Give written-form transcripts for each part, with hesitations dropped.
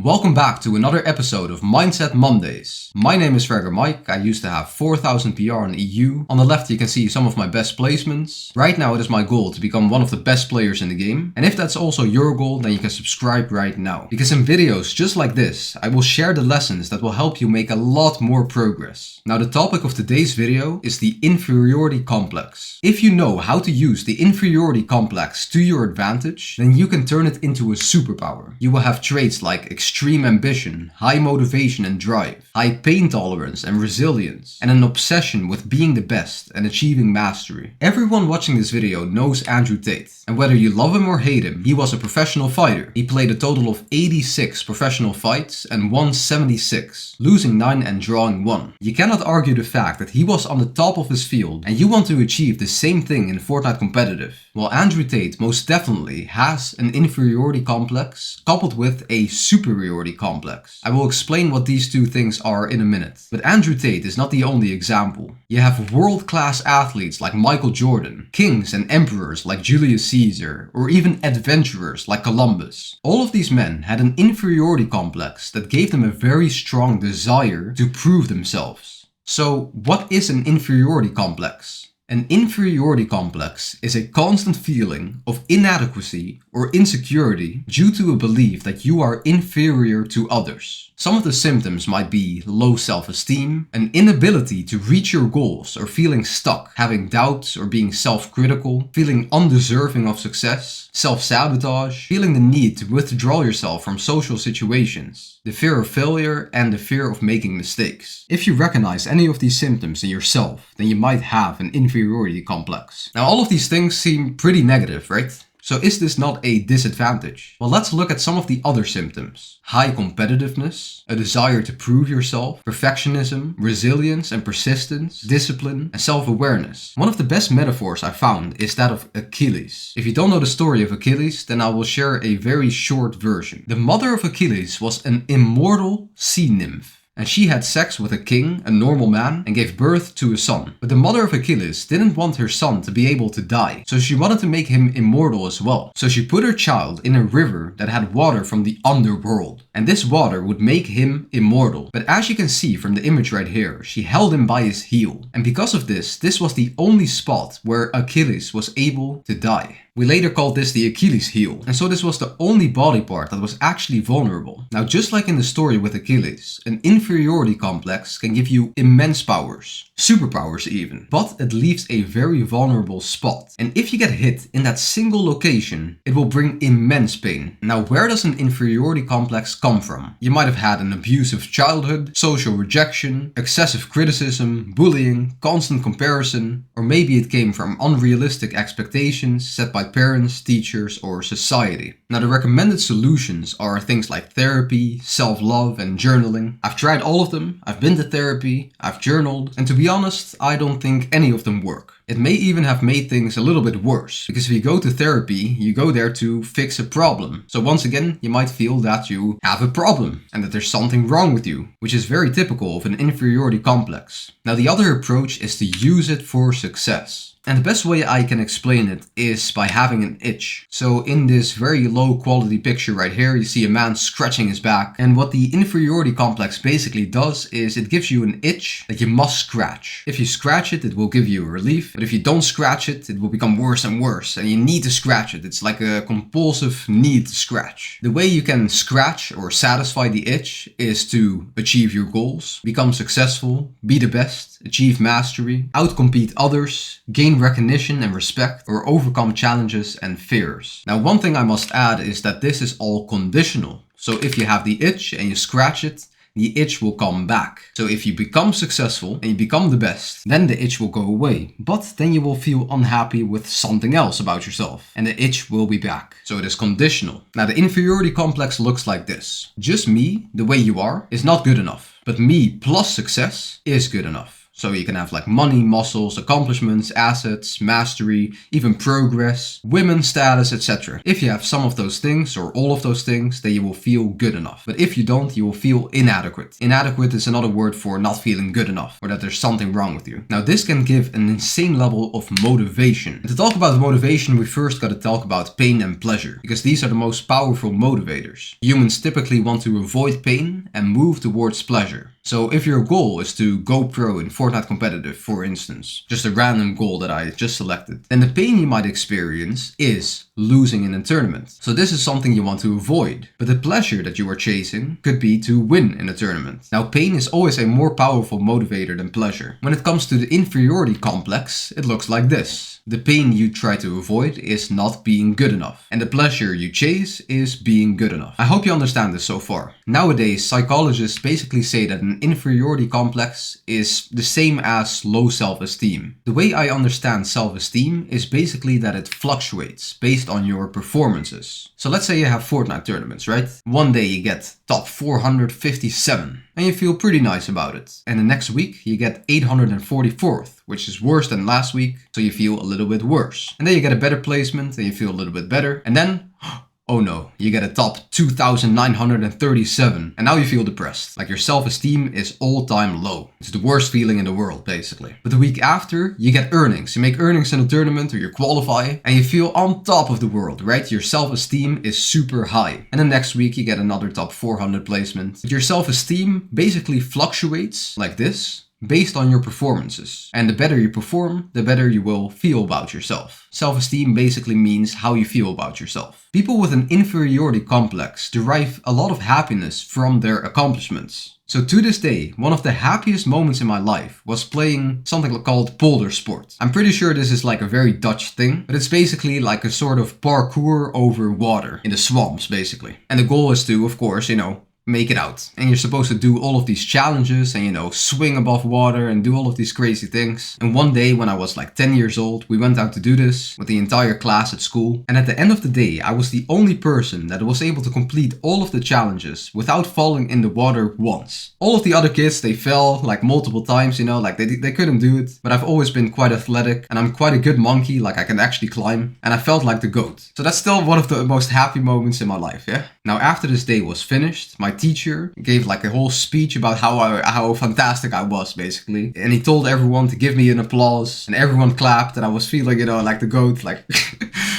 Welcome back to another episode of Mindset Mondays. My name is Gregor Mike. I used to have 4,000 PR in EU. On the left you can see some of my best placements. Right now it is my goal to become one of the best players in the game. And if that's also your goal, then you can subscribe right now. Because in videos just like this, I will share the lessons that will help you make a lot more progress. Now the topic of today's video is the inferiority complex. If you know how to use the inferiority complex to your advantage, then you can turn it into a superpower. You will have traits like extreme ambition, high motivation and drive, high pain tolerance and resilience, and an obsession with being the best and achieving mastery. Everyone watching this video knows Andrew Tate, and whether you love him or hate him, he was a professional fighter. He played a total of 86 professional fights and won 76, losing 9 and drawing 1. You cannot argue the fact that he was on the top of his field, and you want to achieve the same thing in Fortnite Competitive. Well, Andrew Tate most definitely has an inferiority complex coupled with a superiority complex. I will explain what these two things are in a minute. But Andrew Tate is not the only example. You have world-class athletes like Michael Jordan, kings and emperors like Julius Caesar, or even adventurers like Columbus. All of these men had an inferiority complex that gave them a very strong desire to prove themselves. So, what is an inferiority complex? An inferiority complex is a constant feeling of inadequacy or insecurity due to a belief that you are inferior to others. Some of the symptoms might be low self-esteem, an inability to reach your goals or feeling stuck, having doubts or being self-critical, feeling undeserving of success, self-sabotage, feeling the need to withdraw yourself from social situations, the fear of failure, and the fear of making mistakes. If you recognize any of these symptoms in yourself, then you might have an inferiority complex. Now all of these things seem pretty negative, right? So is this not a disadvantage? Well, let's look at some of the other symptoms. High competitiveness, a desire to prove yourself, perfectionism, resilience and persistence, discipline, and self-awareness. One of the best metaphors I found is that of Achilles. If you don't know the story of Achilles, then I will share a very short version. The mother of Achilles was an immortal sea nymph. And she had sex with a king, a normal man, and gave birth to a son. But the mother of Achilles didn't want her son to be able to die, so she wanted to make him immortal as well. So she put her child in a river that had water from the underworld, and this water would make him immortal. But as you can see from the image right here, she held him by his heel. And because of this, this was the only spot where Achilles was able to die. We later called this the Achilles heel, and so this was the only body part that was actually vulnerable. Now just like in the story with Achilles, an inferiority complex can give you immense powers, superpowers even, but it leaves a very vulnerable spot. And if you get hit in that single location, it will bring immense pain. Now where does an inferiority complex come from? You might have had an abusive childhood, social rejection, excessive criticism, bullying, constant comparison, or maybe it came from unrealistic expectations set by parents, teachers, or society. Now the recommended solutions are things like therapy, self-love, and journaling. I've tried all of them, I've been to therapy, I've journaled, and to be honest, I don't think any of them work. It may even have made things a little bit worse, because if you go to therapy, you go there to fix a problem. So once again, you might feel that you have a problem, and that there's something wrong with you, which is very typical of an inferiority complex. Now the other approach is to use it for success. And the best way I can explain it is by having an itch. So in this very low quality picture right here, you see a man scratching his back. And what the inferiority complex basically does is it gives you an itch that you must scratch. If you scratch it, it will give you a relief. But if you don't scratch it, it will become worse and worse. And you need to scratch it. It's like a compulsive need to scratch. The way you can scratch or satisfy the itch is to achieve your goals, become successful, be the best, achieve mastery, outcompete others, gain recognition and respect, or overcome challenges and fears. Now one thing I must add is that this is all conditional. So if you have the itch and you scratch it, the itch will come back. So if you become successful and you become the best, then the itch will go away. But then you will feel unhappy with something else about yourself, and the itch will be back. So it is conditional. Now the inferiority complex looks like this. Just me, the way you are, is not good enough. But me plus success is good enough. So you can have like money, muscles, accomplishments, assets, mastery, even progress, women, status, etc. If you have some of those things or all of those things, then you will feel good enough. But if you don't, you will feel inadequate. Inadequate is another word for not feeling good enough, or that there's something wrong with you. Now this can give an insane level of motivation. And to talk about motivation, we first got to talk about pain and pleasure, because these are the most powerful motivators. Humans typically want to avoid pain and move towards pleasure. So if your goal is to go pro in Fortnite Competitive, for instance, just a random goal that I just selected, then the pain you might experience is losing in a tournament. So this is something you want to avoid. But the pleasure that you are chasing could be to win in a tournament. Now pain is always a more powerful motivator than pleasure. When it comes to the inferiority complex, it looks like this. The pain you try to avoid is not being good enough, and the pleasure you chase is being good enough. I hope you understand this so far. Nowadays, psychologists basically say that an inferiority complex is the same as low self-esteem. The way I understand self-esteem is basically that it fluctuates based on your performances. So let's say you have Fortnite tournaments, right? One day you get top 457 and you feel pretty nice about it. And the next week you get 844th, which is worse than last week, so you feel a little bit worse. And then you get a better placement and you feel a little bit better. And then oh no, you get a top 2,937 and now you feel depressed. Like your self-esteem is all-time low. It's the worst feeling in the world, basically. But the week after, you get earnings. You make earnings in a tournament or you qualify and you feel on top of the world, right? Your self-esteem is super high. And the next week you get another top 400 placement. But your self-esteem basically fluctuates like this, based on your performances. And the better you perform, the better you will feel about yourself. Self-esteem basically means how you feel about yourself. People with an inferiority complex derive a lot of happiness from their accomplishments. So to this day, one of the happiest moments in my life was playing something called boulder sport. I'm pretty sure this is like a very Dutch thing, but it's basically like a sort of parkour over water in the swamps, basically. And the goal is to, of course, make it out. And you're supposed to do all of these challenges and, swing above water and do all of these crazy things. And one day when I was like 10 years old, we went out to do this with the entire class at school. And at the end of the day, I was the only person that was able to complete all of the challenges without falling in the water once. All of the other kids, they fell like multiple times, like they couldn't do it. But I've always been quite athletic and I'm quite a good monkey, like I can actually climb. And I felt like the GOAT. So that's still one of the most happy moments in my life, yeah? Now after this day was finished, my teacher gave like a whole speech about how fantastic I was, basically. And he told everyone to give me an applause and everyone clapped and I was feeling, like the GOAT. Like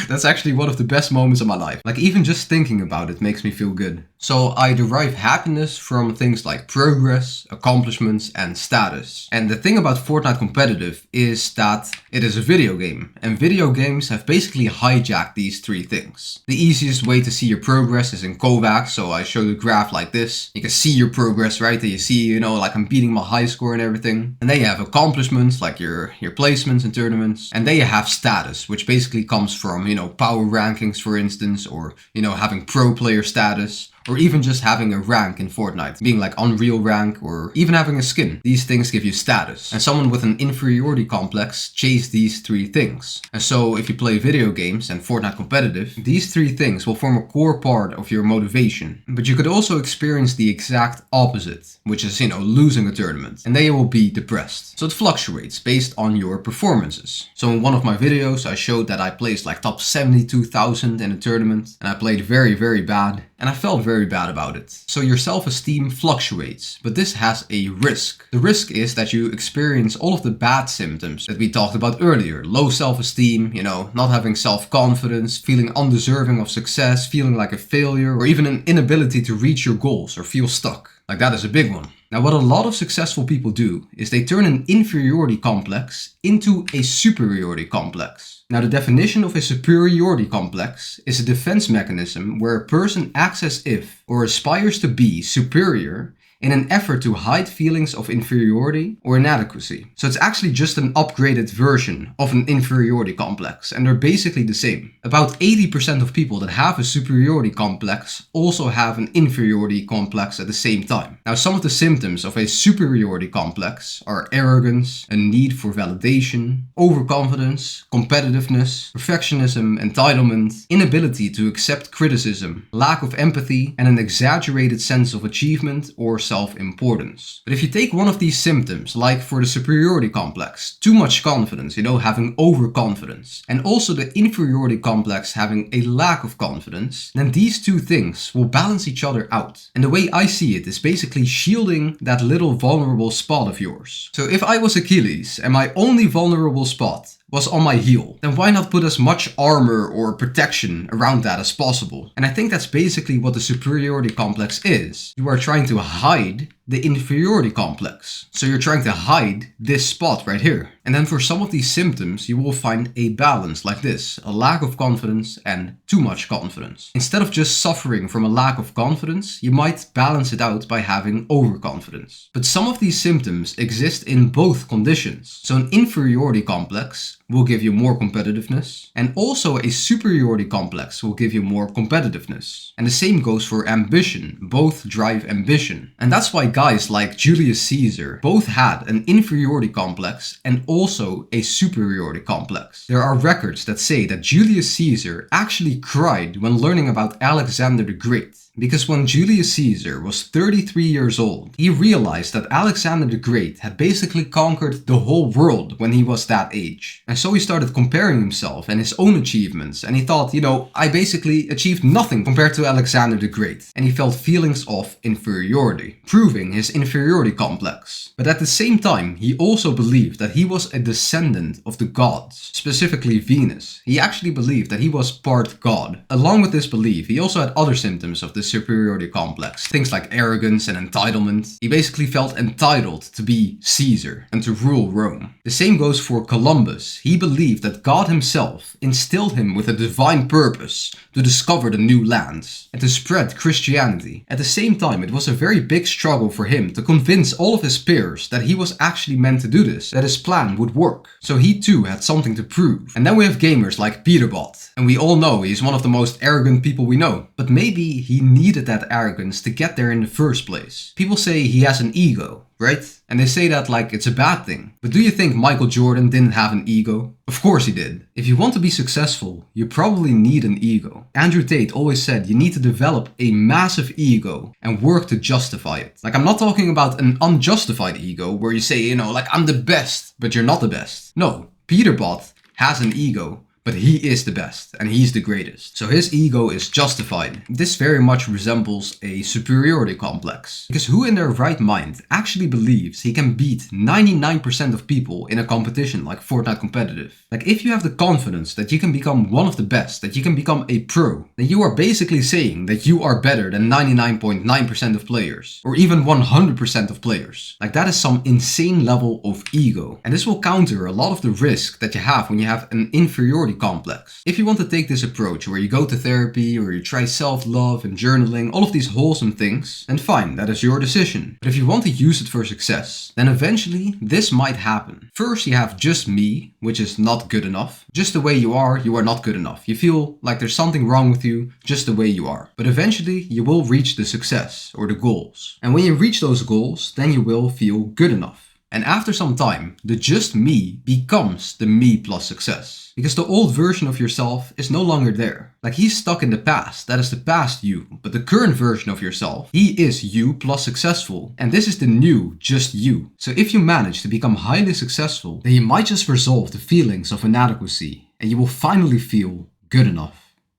that's actually one of the best moments of my life. Like even just thinking about it makes me feel good. So I derive happiness from things like progress, accomplishments and status. And the thing about Fortnite Competitive is that it is a video game. And video games have basically hijacked these three things. The easiest way to see your progress is in Kovacs. So I show the graph like this. You can see your progress, right? And you see, like I'm beating my high score and everything. And then you have accomplishments like your placements in tournaments. And then you have status, which basically comes from, power rankings, for instance, or, having pro player status. Or even just having a rank in Fortnite, being like Unreal rank or even having a skin. These things give you status. And someone with an inferiority complex chase these three things. And so if you play video games and Fortnite Competitive, these three things will form a core part of your motivation. But you could also experience the exact opposite, which is, losing a tournament. And then you will be depressed. So it fluctuates based on your performances. So in one of my videos, I showed that I placed like top 72,000 in a tournament. And I played very, very bad. And I felt very bad about it. So your self-esteem fluctuates, but this has a risk. The risk is that you experience all of the bad symptoms that we talked about earlier. Low self-esteem, not having self-confidence, feeling undeserving of success, feeling like a failure, or even an inability to reach your goals or feel stuck. Like that is a big one. Now what a lot of successful people do is they turn an inferiority complex into a superiority complex. Now the definition of a superiority complex is a defense mechanism where a person acts as if or aspires to be superior in an effort to hide feelings of inferiority or inadequacy. So it's actually just an upgraded version of an inferiority complex, and they're basically the same. About 80% of people that have a superiority complex also have an inferiority complex at the same time. Now some of the symptoms of a superiority complex are arrogance, a need for validation, overconfidence, competitiveness, perfectionism, entitlement, inability to accept criticism, lack of empathy, and an exaggerated sense of achievement or self-importance. But if you take one of these symptoms, like for the superiority complex, too much confidence, having overconfidence, and also the inferiority complex having a lack of confidence, then these two things will balance each other out. And the way I see it is basically shielding that little vulnerable spot of yours. So if I was Achilles and my only vulnerable spot was on my heel, then why not put as much armor or protection around that as possible? And I think that's basically what the superiority complex is. You are trying to hide the inferiority complex. So you're trying to hide this spot right here. And then for some of these symptoms, you will find a balance like this: a lack of confidence and too much confidence. Instead of just suffering from a lack of confidence, you might balance it out by having overconfidence. But some of these symptoms exist in both conditions. So an inferiority complex will give you more competitiveness, and also a superiority complex will give you more competitiveness. And the same goes for ambition. Both drive ambition. And that's why guys like Julius Caesar both had an inferiority complex and also a superiority complex. There are records that say that Julius Caesar actually cried when learning about Alexander the Great. Because when Julius Caesar was 33 years old, he realized that Alexander the Great had basically conquered the whole world when he was that age. And so he started comparing himself and his own achievements, and he thought, I basically achieved nothing compared to Alexander the Great. And he felt feelings of inferiority, proving his inferiority complex. But at the same time, he also believed that he was a descendant of the gods, specifically Venus. He actually believed that he was part god. Along with this belief, he also had other symptoms of the superiority complex. Things like arrogance and entitlement. He basically felt entitled to be Caesar and to rule Rome. The same goes for Columbus. He believed that God himself instilled him with a divine purpose to discover the new lands and to spread Christianity. At the same time, it was a very big struggle for him to convince all of his peers that he was actually meant to do this, that his plan would work. So he too had something to prove. And then we have gamers like Peterbot. And we all know he's one of the most arrogant people we know. But maybe he needed that arrogance to get there in the first place. People say he has an ego, right? And they say that like it's a bad thing. But do you think Michael Jordan didn't have an ego? Of course he did. If you want to be successful, you probably need an ego. Andrew Tate always said you need to develop a massive ego and work to justify it. Like, I'm not talking about an unjustified ego where you say, like, I'm the best, but you're not the best. No, Peterbot has an ego. But he is the best, and he's the greatest. So his ego is justified. This very much resembles a superiority complex. Because who in their right mind actually believes he can beat 99% of people in a competition like Fortnite Competitive? Like, if you have the confidence that you can become one of the best, that you can become a pro, then you are basically saying that you are better than 99.9% of players, or even 100% of players. Like, that is some insane level of ego. And this will counter a lot of the risk that you have when you have an inferiority complex. If you want to take this approach where you go to therapy or you try self-love and journaling, all of these wholesome things, then fine, that is your decision. But if you want to use it for success, then eventually this might happen. First, you have just me, which is not good enough. Just the way you are not good enough. You feel like there's something wrong with you just the way you are. But eventually you will reach the success or the goals. And when you reach those goals, then you will feel good enough. And after some time, the just me becomes the me plus success. Because the old version of yourself is no longer there. Like, he's stuck in the past. That is the past you. But the current version of yourself, he is you plus successful. And this is the new just you. So if you manage to become highly successful, then you might just resolve the feelings of inadequacy. And you will finally feel good enough.